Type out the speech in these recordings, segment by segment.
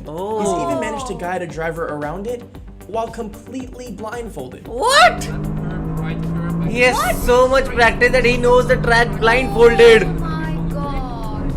He's even managed to guide a driver around it while completely blindfolded. What? He has so much practice that he knows the track blindfolded. Oh my god.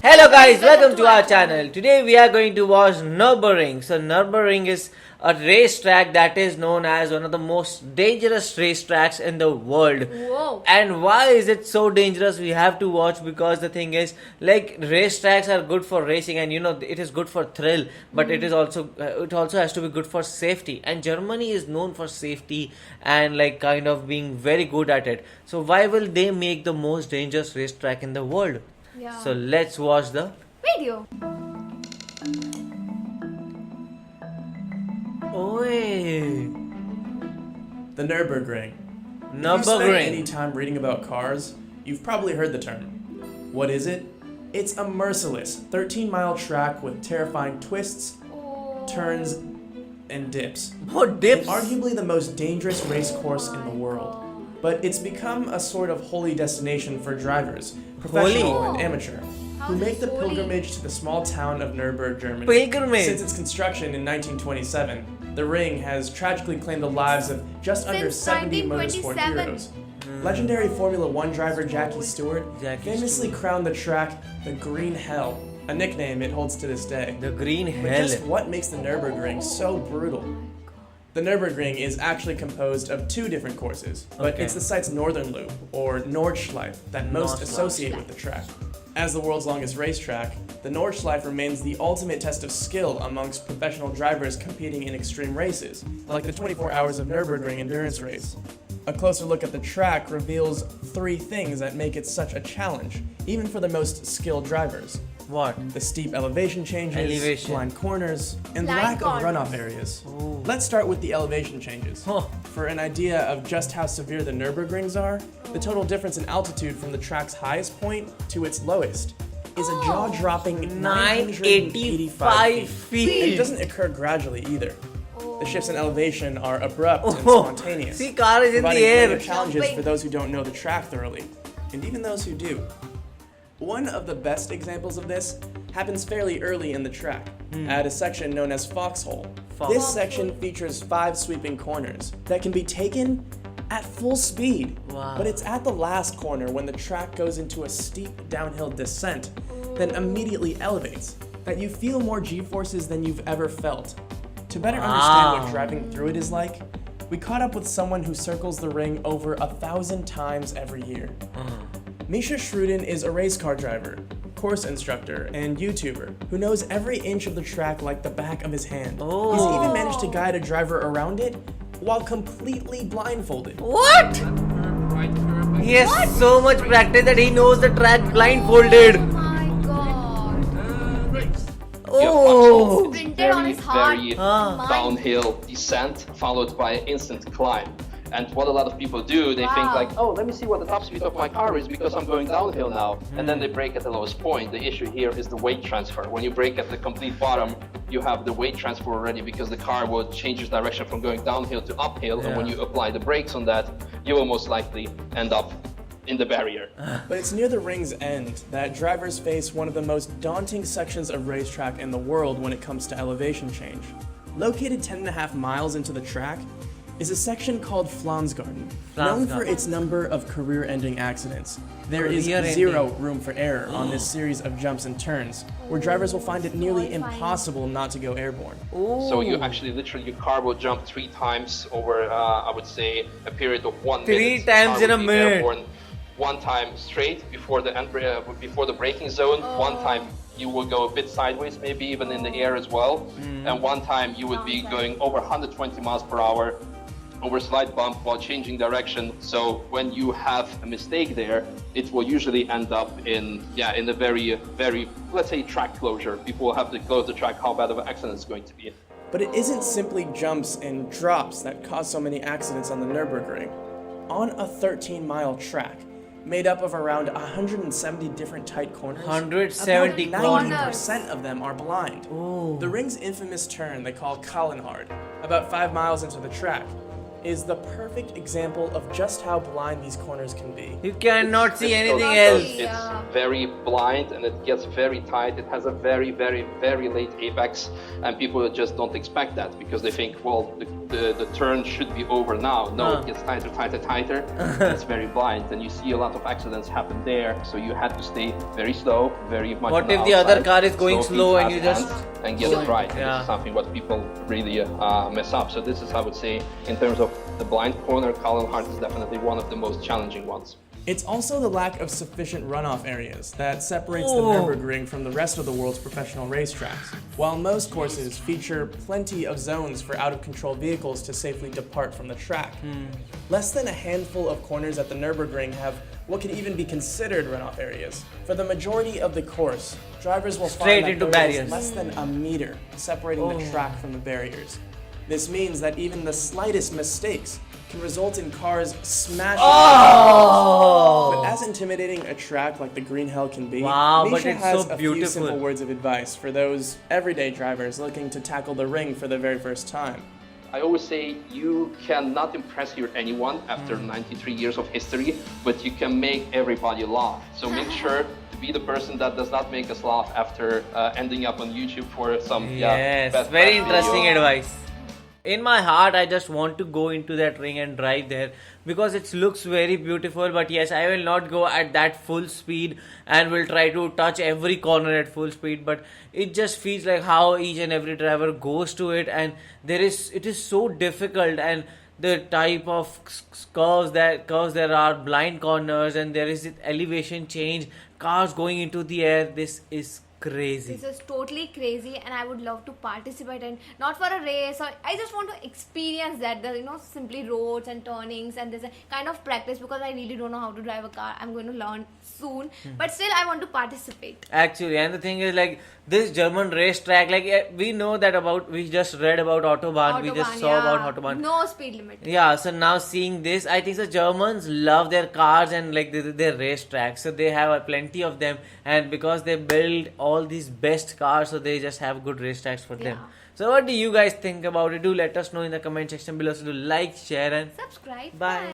Hello guys, welcome to our channel. Today we are going to watch Nürburgring. So Nürburgring is a racetrack that is known as one of the most dangerous racetracks in the world. Whoa. And why is it so dangerous? We have to watch because the thing is, like, racetracks are good for racing, and it is good for thrill, but it also has to be good for safety. And Germany is known for safety and like kind of being very good at it. So why will they make the most dangerous racetrack in the world? Yeah. So let's watch the Video. Oi. The Nürburgring. If you spend Nürburgring. any time reading about cars, you've probably heard the term. What is it? It's a merciless 13-mile track with terrifying twists, turns, and dips. What dips? It's arguably the most dangerous race course in the world. But it's become a sort of holy destination for drivers, professional and amateur, who make the pilgrimage to the small town of Nürburgring, Germany. Pilgrimage. Since its construction in 1927, the ring has tragically claimed the lives of just under Since 70 motorsport 1927. heroes. Legendary Formula One driver Jackie Stewart famously crowned the track the Green Hell, a nickname it holds to this day. The green But hell. just what makes the Nürburgring so brutal? The Nürburgring is actually composed of two different courses, but Okay. it's the site's northern loop, or Nordschleife, that most Nordschleife. associate with the track. As the world's longest racetrack, the Nordschleife remains the ultimate test of skill amongst professional drivers competing in extreme races, like the 24 Hours of Nürburgring endurance race. A closer look at the track reveals three things that make it such a challenge, even for the most skilled drivers. What? The steep elevation changes, blind corners, and the Blind lack of corners. runoff areas. Let's start with the elevation changes. Huh. For an idea of just how severe the Nürburgrings are, the total difference in altitude from the track's highest point to its lowest is a jaw-dropping 985 feet. It doesn't occur gradually either. The shifts in elevation are abrupt and spontaneous, See, car is in the providing plenty air. of challenges Jumping. for those who don't know the track thoroughly, and even those who do. One of the best examples of this happens fairly early in the track, at a section known as Foxhole. This section features 5 sweeping corners that can be taken at full speed. Wow. But it's at the last corner when the track goes into a steep downhill descent, then immediately elevates, that you feel more G-forces than you've ever felt. To better understand what driving through it is like, we caught up with someone who circles the ring over 1,000 times every year. Misha Schruden is a race car driver, course instructor, and YouTuber who knows every inch of the track like the back of his hand. He's even managed to guide a driver around it while completely blindfolded. What? He has so much practice that he knows the track blindfolded. Oh my god. Oh. Printed on his heart. very Ah. downhill descent followed by instant climb. And what a lot of people do, they think Wow. like, oh, let me see what the top speed of my car is because I'm going downhill now. And then they brake at the lowest point. The issue here is the weight transfer. When you brake at the complete bottom, you have the weight transfer already because the car will change its direction from going downhill to uphill. And when Yeah. you apply the brakes on that, you will most likely end up in the barrier. But it's near the ring's end that drivers face one of the most daunting sections of racetrack in the world when it comes to elevation change. Located 10.5 miles into the track is a section called Flansgarten, known for its number of career-ending accidents. There is Career-ending. zero room for error on this series of jumps and turns, where drivers will find it nearly impossible not to go airborne. So you actually literally, your car will jump 3 times over, I would say, a period of 1 minute. 3 times Car in a will be minute. airborne 1 time straight before the before the braking zone. 1 time you will go a bit sideways, maybe even in the air as well. And 1 time you would be going over 120 miles per hour over a slight bump while changing direction. So when you have a mistake there, it will usually end up in a very, let's say, track closure. People will have to close the track, how bad of an accident it's going to be. But it isn't simply jumps and drops that cause so many accidents on the Nürburgring. On a 13-mile track, made up of around 170 different tight corners, 170 about corners. 90% of them are blind. The ring's infamous turn they call Kallenhard, about 5 miles into the track, is the perfect example of just how blind these corners can be. You cannot see anything difficult else. because It's very blind and it gets very tight. It has a very, very, very late apex, and people just don't expect that because they think, well, the turn should be over now. No, it gets tighter, tighter, tighter. And it's very blind, and you see a lot of accidents happen there. So you had to stay very slow, very much. What on the if the other outside, car is going feet, slow and fast you just hands, and get it right? Yeah. This is something what people really mess up. So this is, I would say, in terms of the blind corner, Cullen Hart is definitely one of the most challenging ones. It's also the lack of sufficient runoff areas that separates the Nürburgring from the rest of the world's professional racetracks. While most courses feature plenty of zones for out-of-control vehicles to safely depart from the track, less than a handful of corners at the Nürburgring have what could even be considered runoff areas. For the majority of the course, drivers will Straight find into that there is barriers. less than a meter separating the track from the barriers. This means that even the slightest mistakes can result in cars smashing. But as intimidating a track like the Green Hell can be, Wow, but Misha it's has so a few beautiful. simple words of advice for those everyday drivers looking to tackle the ring for the very first time. I always say you cannot impress here anyone after 93 years of history, but you can make everybody laugh. So make sure to be the person that does not make us laugh after ending up on YouTube for some Yes, best very video. interesting advice. In my heart, I just want to go into that ring and drive there because it looks very beautiful. But yes, I will not go at that full speed and will try to touch every corner at full speed. But it just feels like how each and every driver goes to it, and it is so difficult, and the type of curves there are, blind corners, and there is this elevation change, cars going into the air. This is crazy. This is totally crazy, and I would love to participate, and not for a race, or I just want to experience that, simply roads and turnings, and there's a kind of practice because I really don't know how to drive a car. I'm going to learn soon, but still I want to participate. Actually, and the thing is, like, this German racetrack, like, we know that we just read about Autobahn, we just saw about Autobahn. No speed limit. Yeah, so now seeing this, I think the Germans love their cars and like their racetracks. So they have plenty of them, and because they build all these best cars, so they just have good racetracks for them. So what do you guys think about it? Do let us know in the comment section below. So do like, share, and Subscribe. bye.